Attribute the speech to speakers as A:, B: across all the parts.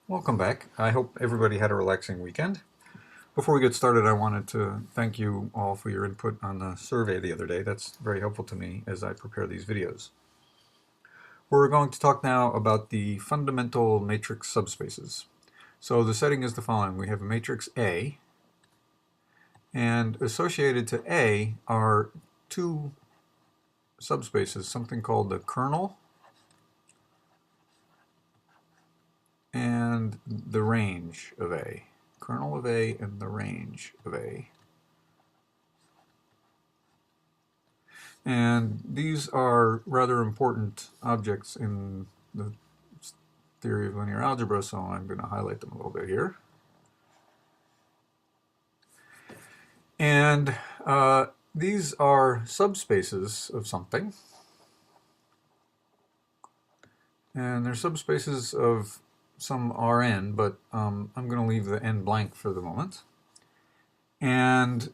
A: Welcome back. I hope everybody had a relaxing weekend. Before we get started, I wanted to thank you all for your input on the survey the other day. That's very helpful to me as I prepare these videos. We're going to talk now about the fundamental matrix subspaces. So the setting is the following. We have a matrix A, and associated to A are two subspaces, something called the kernel and the range of A. Kernel of A and the range of A. And these are rather important objects in the theory of linear algebra, so I'm going to highlight them a little bit here. And these are subspaces of something. And they're subspaces of some Rn, but I'm going to leave the n blank for the moment. And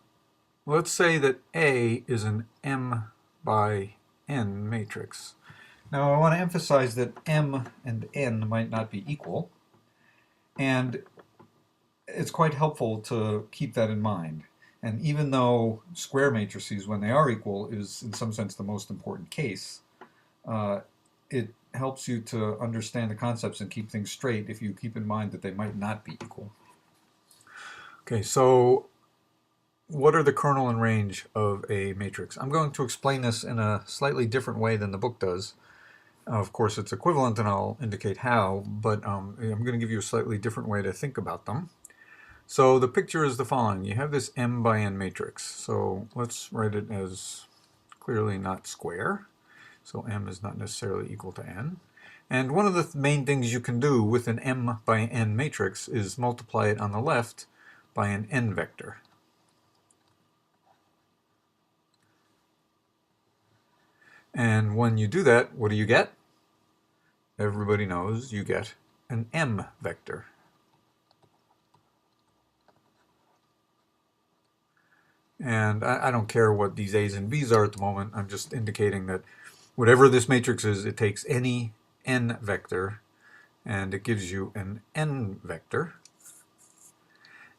A: let's say that A is an m by n matrix. Now I want to emphasize that m and n might not be equal, and it's quite helpful to keep that in mind. And even though square matrices, when they are equal, is in some sense the most important case, it helps you to understand the concepts and keep things straight if you keep in mind that they might not be equal. Okay, so what are the kernel and range of a matrix? I'm going to explain this in a slightly different way than the book does. Of course, it's equivalent, and I'll indicate how, but I'm going to give you a slightly different way to think about them. So the picture is the following. You have this m by n matrix. So let's write it as clearly not square. So m is not necessarily equal to n. And one of the main things you can do with an m by n matrix is multiply it on the left by an n vector. And when you do that, what do you get? Everybody knows you get an m vector. And I don't care what these a's and b's are at the moment. I'm just indicating that whatever this matrix is, it takes any n vector and it gives you an n vector.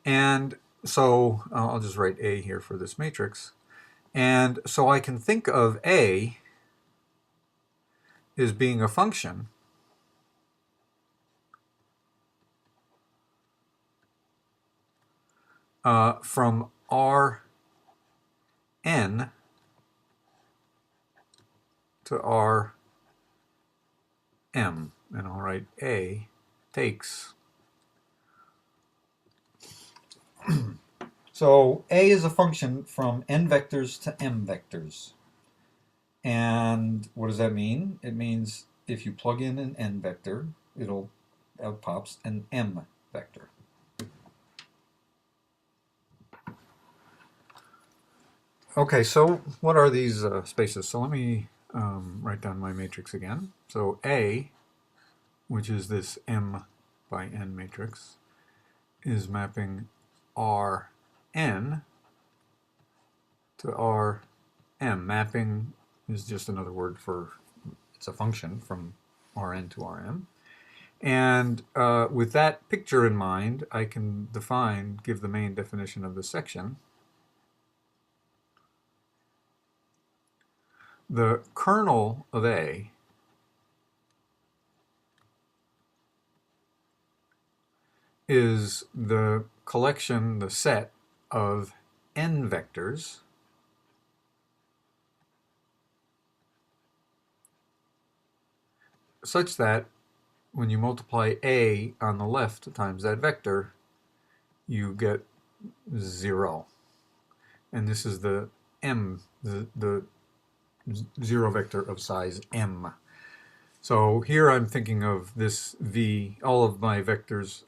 A: And so I'll just write A here for this matrix. And so I can think of A as being a function from Rn to Rm. And I'll write A takes. So A is a function from n vectors to m vectors. And what does that mean? It means if you plug in an n vector, out pops an m vector. Okay, so what are these spaces? So let me write down my matrix again. So A, which is this m by n matrix, is mapping Rn to Rm. Mapping is just another word for, it's a function from Rn to Rm. And with that picture in mind, I can give the main definition of the section. The kernel of A is the collection, the set of n vectors such that when you multiply A on the left times that vector, you get 0. And this is the m, the 0 vector of size m. So here I'm thinking of this v, all of my vectors,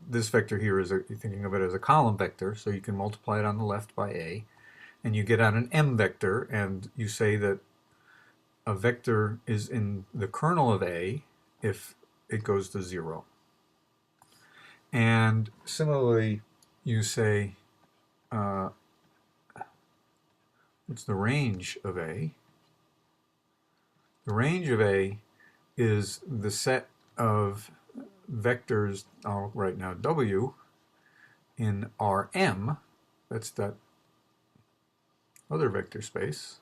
A: this vector here is thinking of it as a column vector, so you can multiply it on the left by A, and you get out an m vector, and you say that a vector is in the kernel of A if it goes to 0. And similarly, you say, what's the range of A? The range of A is the set of vectors, I'll write now W, in Rm, that's that other vector space,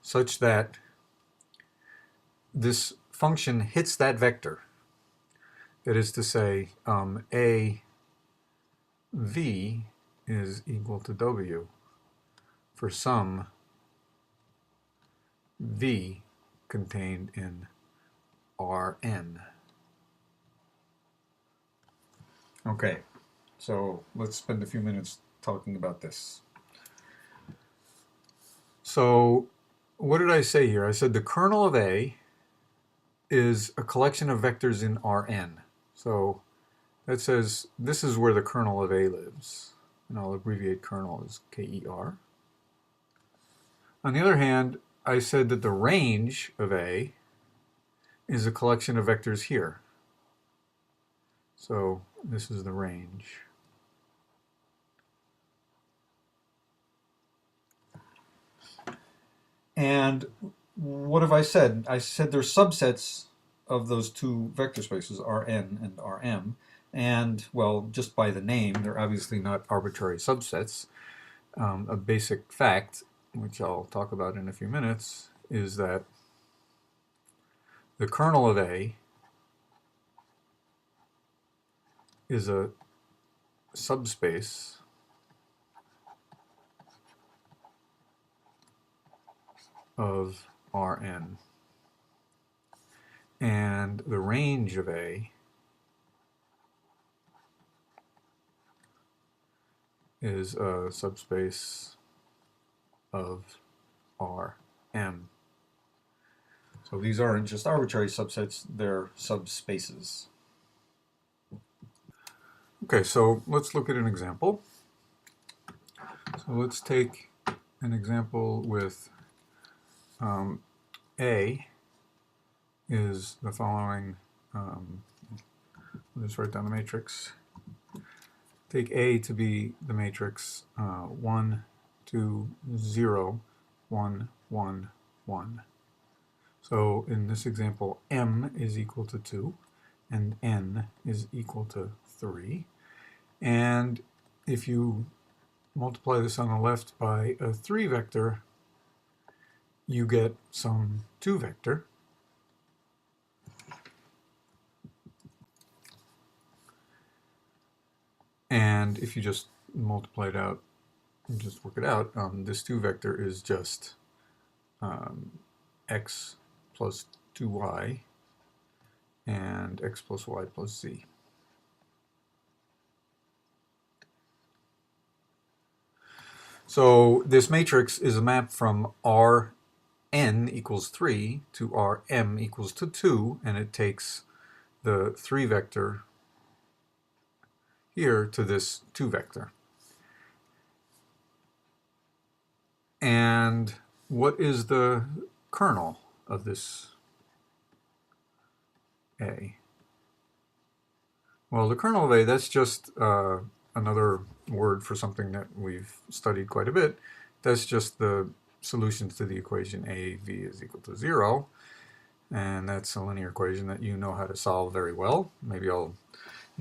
A: such that this function hits that vector. That is to say, A V is equal to W for some V contained in Rn. Okay, so let's spend a few minutes talking about this. So what did I say here? I said the kernel of A is a collection of vectors in Rn. So that says this is where the kernel of A lives. And I'll abbreviate kernel as K-E-R. On the other hand, I said that the range of A is a collection of vectors here. So this is the range. And what have I said? I said they're subsets of those two vector spaces, Rn and Rm. And, well, just by the name, they're obviously not arbitrary subsets. A basic fact, which I'll talk about in a few minutes, is that the kernel of A is a subspace of Rn. And the range of A is a subspace of Rm. So these aren't just arbitrary subsets, they're subspaces. Okay, so let's look at an example. So let's take an example with A is the following. Let's write down the matrix. Take A to be the matrix 1, 2, 0, 1, 1, 1. So in this example, M is equal to 2 and N is equal to 3. And if you multiply this on the left by a 3 vector, you get some 2 vector. And if you just multiply it out and just work it out, this 2 vector is just x plus 2y and x plus y plus z. So this matrix is a map from Rn equals 3 to Rm equals to 2, and it takes the 3 vector here to this 2 vector. And what is the kernel of this A? Well, the kernel of A, that's just another word for something that we've studied quite a bit. That's just the solutions to the equation AV is equal to 0. And that's a linear equation that you know how to solve very well. Maybe you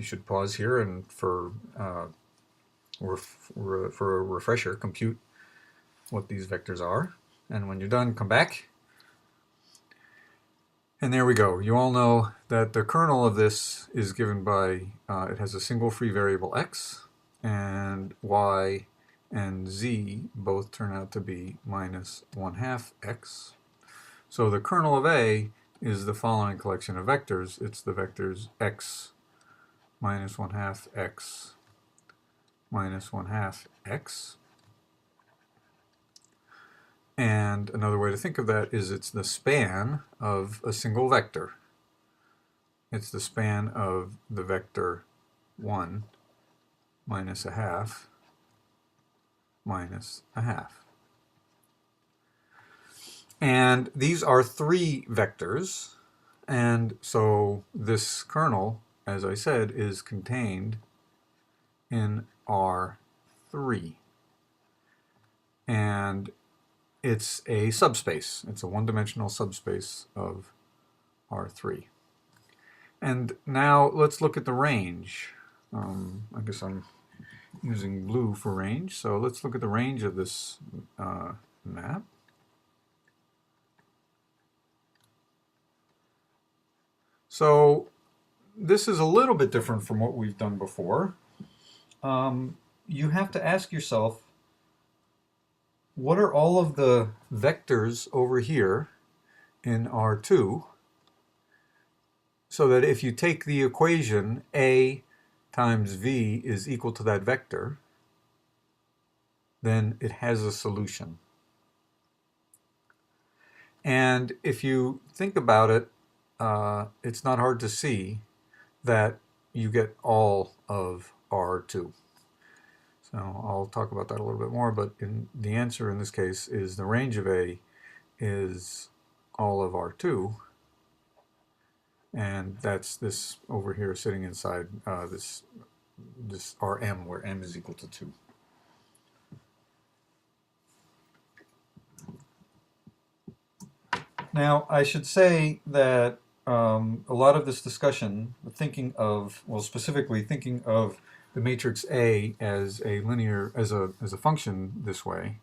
A: should pause here and for a refresher, compute what these vectors are. And when you're done, come back. And there we go. You all know that the kernel of this is given by, it has a single free variable x, and y and z both turn out to be minus 1/2 x. So the kernel of A is the following collection of vectors. It's the vectors x minus 1/2 x minus 1/2 x. And another way to think of that is it's the span of a single vector. It's the span of the vector 1 minus 1/2 minus 1/2. And these are 3 vectors, and so this kernel, as I said, is contained in R3. And it's a subspace. It's a one-dimensional subspace of R3. And now let's look at the range. I guess I'm using blue for range, so let's look at the range of this map. So this is a little bit different from what we've done before. You have to ask yourself, what are all of the vectors over here in R2, so that if you take the equation A times V is equal to that vector, then it has a solution. And if you think about it, it's not hard to see that you get all of R2. So I'll talk about that a little bit more, but the answer in this case is the range of A is all of R2, and that's this over here sitting inside this Rm, where m is equal to 2. Now, I should say that a lot of this discussion, specifically thinking of the matrix A as a linear, as a function this way.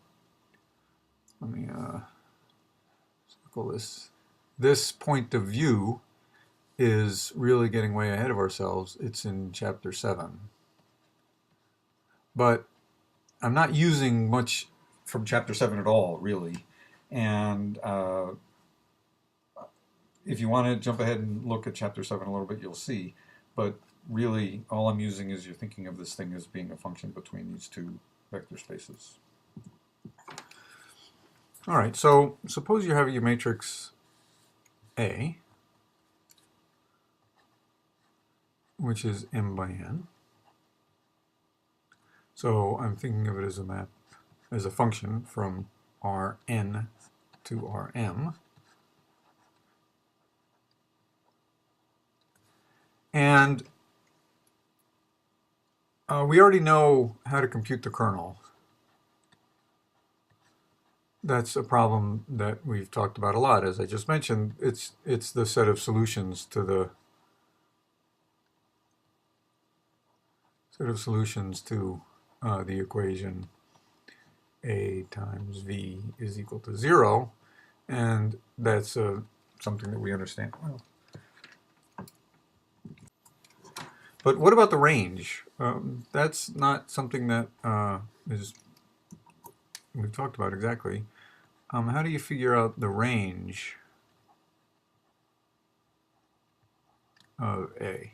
A: Let me circle this. This point of view is really getting way ahead of ourselves. It's in chapter 7. But I'm not using much from chapter 7 at all, really. And if you want to jump ahead and look at chapter 7 a little bit, you'll see. But really, all I'm using is you're thinking of this thing as being a function between these two vector spaces. All right, so suppose you have your matrix A, which is m by n. So I'm thinking of it as a map, as a function from Rn to Rm. And we already know how to compute the kernel. That's a problem that we've talked about a lot. As I just mentioned, it's the set of solutions to the the equation A times V is equal to 0, and that's something that we understand well. But what about the range? That's not something that we've talked about exactly. How do you figure out the range of A?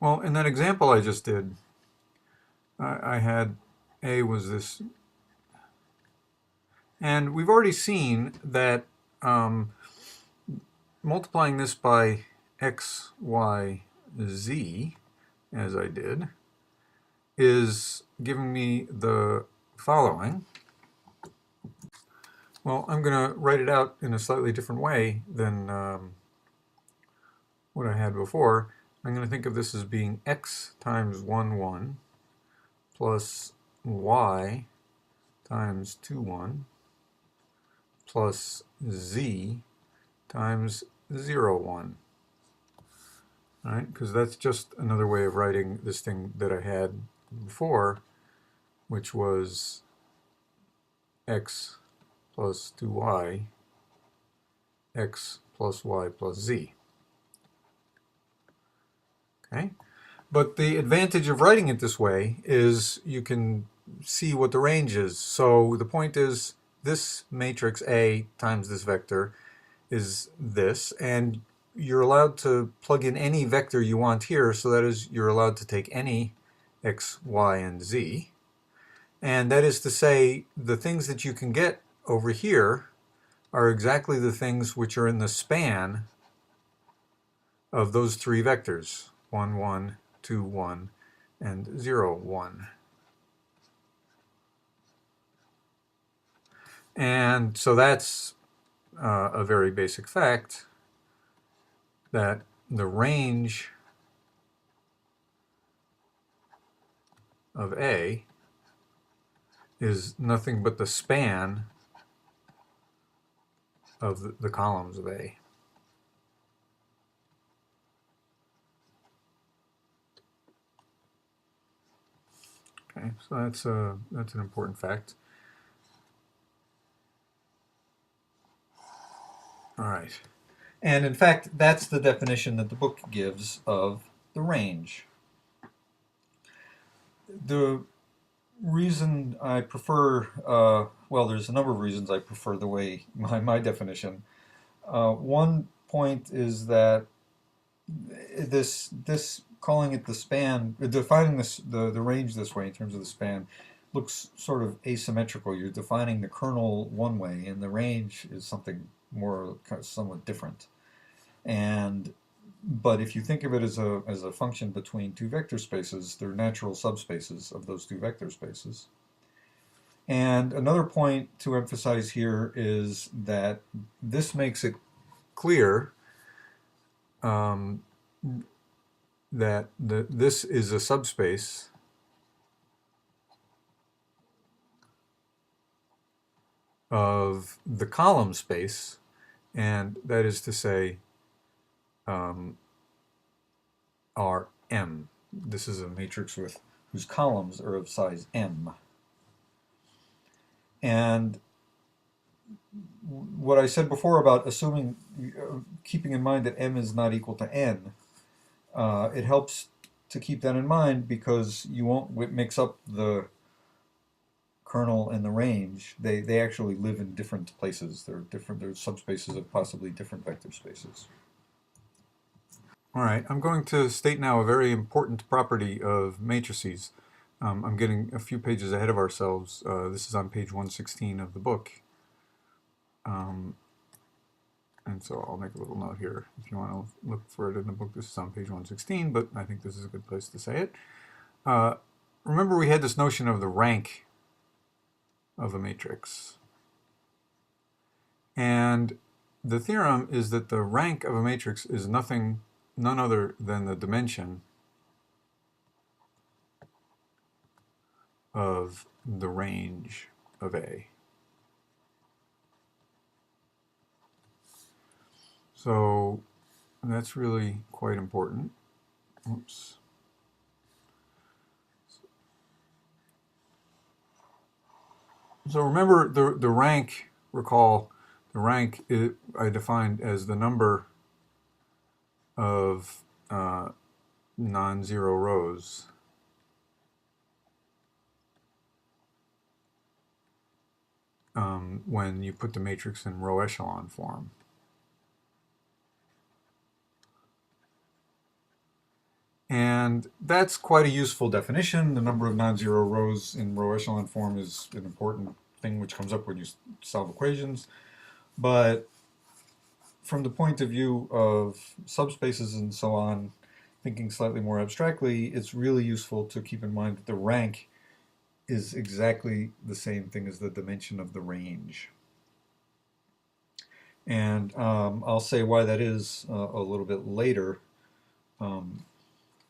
A: Well, in that example I just did, I had A was this, and we've already seen that multiplying this by x, y, z, as I did, is giving me the following. Well, I'm going to write it out in a slightly different way than what I had before. I'm going to think of this as being x times 1, 1 plus y times 2, 1 plus z times 0, 1. All right, because that's just another way of writing this thing that I had before, which was x plus 2y, x plus y plus z. Okay, but the advantage of writing it this way is you can see what the range is. So the point is, this matrix A times this vector is this, and you're allowed to plug in any vector you want here, so that is, you're allowed to take any x, y, and z. And that is to say, the things that you can get over here are exactly the things which are in the span of those three vectors, 1, 1, 2, 1, and 0, 1. And so that's a very basic fact, that the range of A is nothing but the span of the columns of A. Okay, so that's an important fact. All right. And in fact, that's the definition that the book gives of the range. The reason I prefer, well, there's a number of reasons I prefer the way my definition. One point is that this calling it the span, defining the range this way in terms of the span, looks sort of asymmetrical. You're defining the kernel one way, and the range is something more somewhat different. But if you think of it as a function between two vector spaces, they're natural subspaces of those two vector spaces. And another point to emphasize here is that this makes it clear that this is a subspace of the column space, and that is to say Rm. This is a matrix whose columns are of size m. And what I said before about assuming, keeping in mind that m is not equal to n, it helps to keep that in mind because you won't mix up the kernel and the range. They actually live in different places. They're subspaces of possibly different vector spaces. All right, I'm going to state now a very important property of matrices. I'm getting a few pages ahead of ourselves. This is on page 116 of the book. And so I'll make a little note here if you want to look for it in the book. This is on page 116, but I think this is a good place to say it. Remember we had this notion of the rank of a matrix. And the theorem is that the rank of a matrix is none other than the dimension of the range of A. So that's really quite important. Oops. So remember the rank, recall, the rank I defined as the number of non-zero rows when you put the matrix in row echelon form. And that's quite a useful definition. The number of non-zero rows in row echelon form is an important thing which comes up when you solve equations. But from the point of view of subspaces and so on, thinking slightly more abstractly, it's really useful to keep in mind that the rank is exactly the same thing as the dimension of the range. And I'll say why that is a little bit later.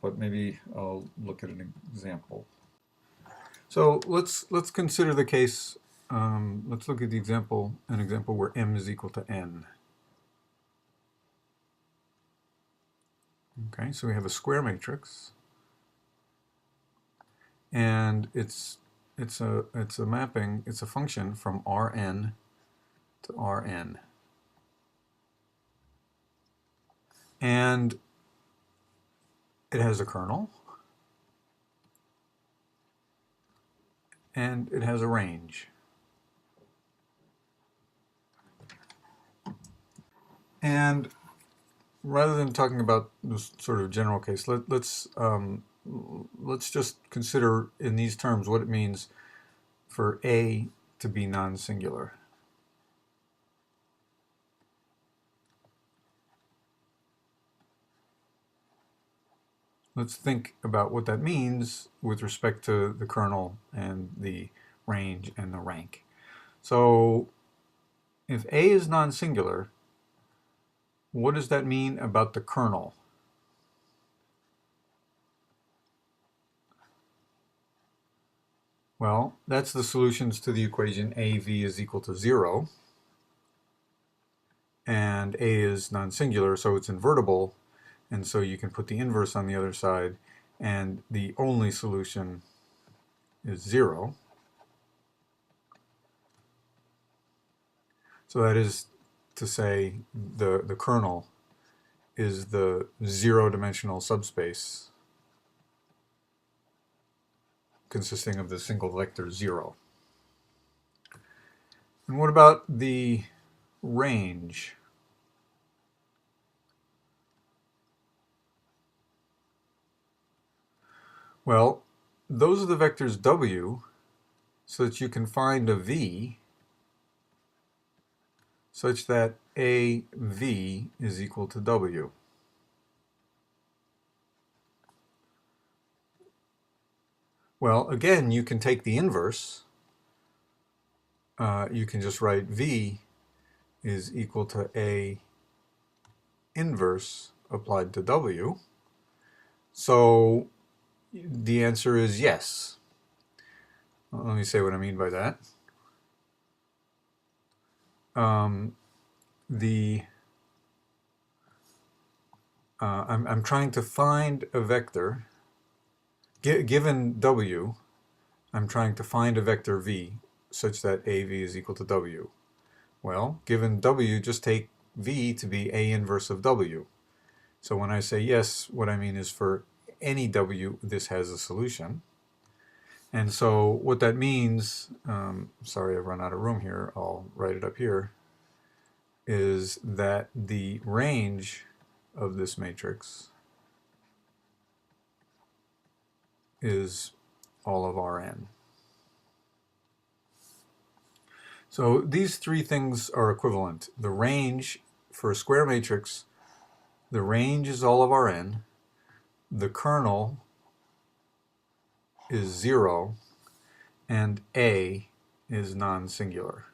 A: But maybe I'll look at an example. So let's consider the case. Let's look at an example where m is equal to n. Okay, so we have a square matrix, and it's a mapping. It's a function from Rn to Rn, and it has a kernel, and it has a range. And rather than talking about this sort of general case, let's just consider in these terms what it means for A to be non-singular. Let's think about what that means with respect to the kernel and the range and the rank. So if A is non-singular, what does that mean about the kernel? Well, that's the solutions to the equation AV is equal to 0. and A is non-singular, so it's invertible, and so you can put the inverse on the other side, and the only solution is 0. So that is to say the kernel is the zero-dimensional subspace consisting of the single vector 0. And what about the range? Well, those are the vectors W, so that you can find a V such that AV is equal to W. Well, again, you can take the inverse. You can just write V is equal to A inverse applied to W. So the answer is yes. Let me say what I mean by that. I'm trying to find a vector. Given W, I'm trying to find a vector V such that AV is equal to W. Well, given W, just take V to be A inverse of W. So when I say yes, what I mean is for any W, this has a solution. And so what that means, sorry I've run out of room here, I'll write it up here, is that the range of this matrix is all of Rn. So these three things are equivalent. The range for a square matrix, the range is all of Rn, the kernel is 0, and A is non-singular.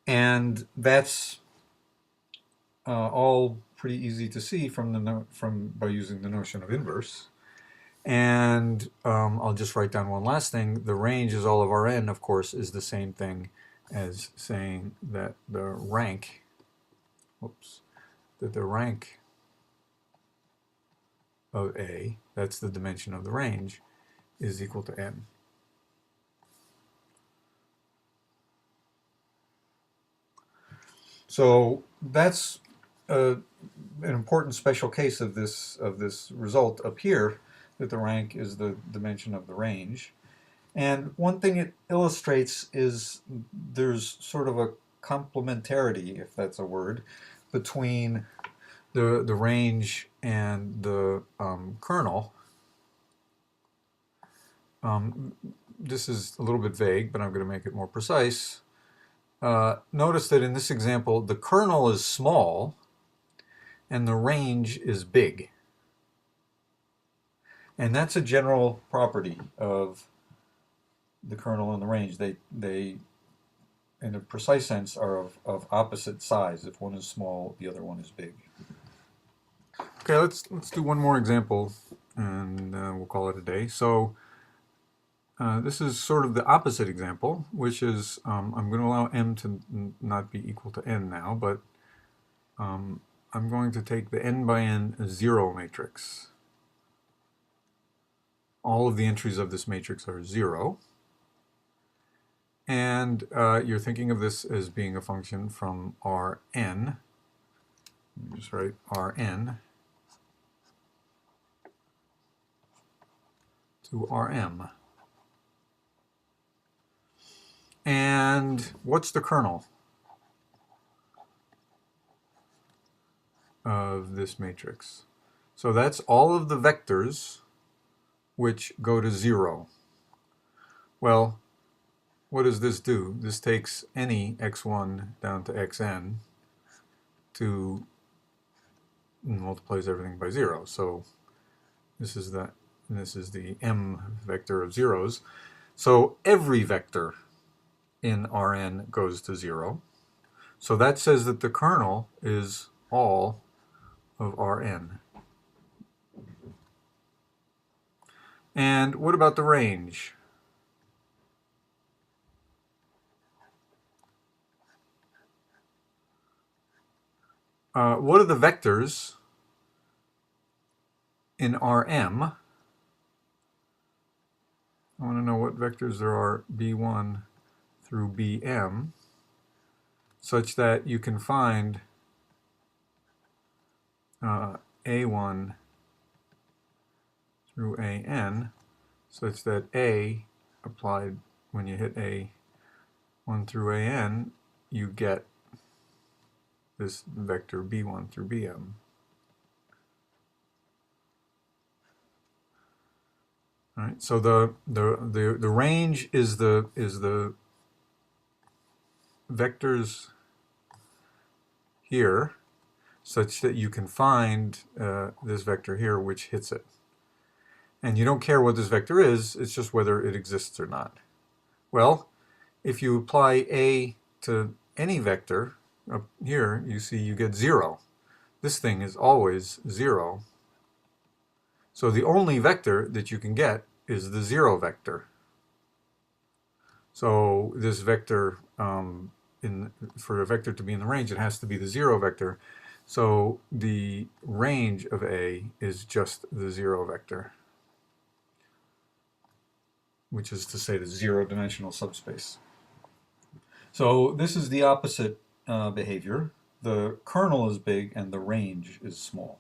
A: And that's all pretty easy to see by using the notion of inverse. And I'll just write down one last thing. The range is all of Rn, of course, is the same thing as saying that the rank, that the rank of A, that's the dimension of the range, is equal to n. So that's an important special case of this result up here, that the rank is the dimension of the range. And one thing it illustrates is there's sort of a complementarity, if that's a word, between the range and the kernel. This is a little bit vague, but I'm going to make it more precise. Notice that in this example, the kernel is small and the range is big. And that's a general property of the kernel and the range. They in a precise sense, are of opposite size. If one is small, the other one is big. Okay, let's do one more example, and we'll call it a day. So this is sort of the opposite example, which is I'm going to allow m to not be equal to n now, but I'm going to take the n by n 0 matrix. All of the entries of this matrix are 0. And you're thinking of this as being a function from Rn. Just write Rn to Rm. And what's the kernel of this matrix? So that's all of the vectors which go to 0. Well, what does this do? This takes any x1 down to xn to multiplies everything by 0. So this is the m vector of zeros. So every vector in Rn goes to 0. So that says that the kernel is all of Rn. And what about the range? what are the vectors in Rm? I want to know what vectors there are b1 through bm, such that you can find a1 through an, such that a applied when you hit a1 through an, you get this vector b1 through bm. All right, so the range is the vectors here, such that you can find this vector here which hits it. And you don't care what this vector is, it's just whether it exists or not. Well, if you apply a to any vector up here, you see you get 0. This thing is always 0. So the only vector that you can get is the 0 vector. So this vector, for a vector to be in the range, it has to be the 0 vector. So the range of A is just the 0 vector, which is to say the 0-dimensional subspace. So this is the opposite behavior. The kernel is big and the range is small.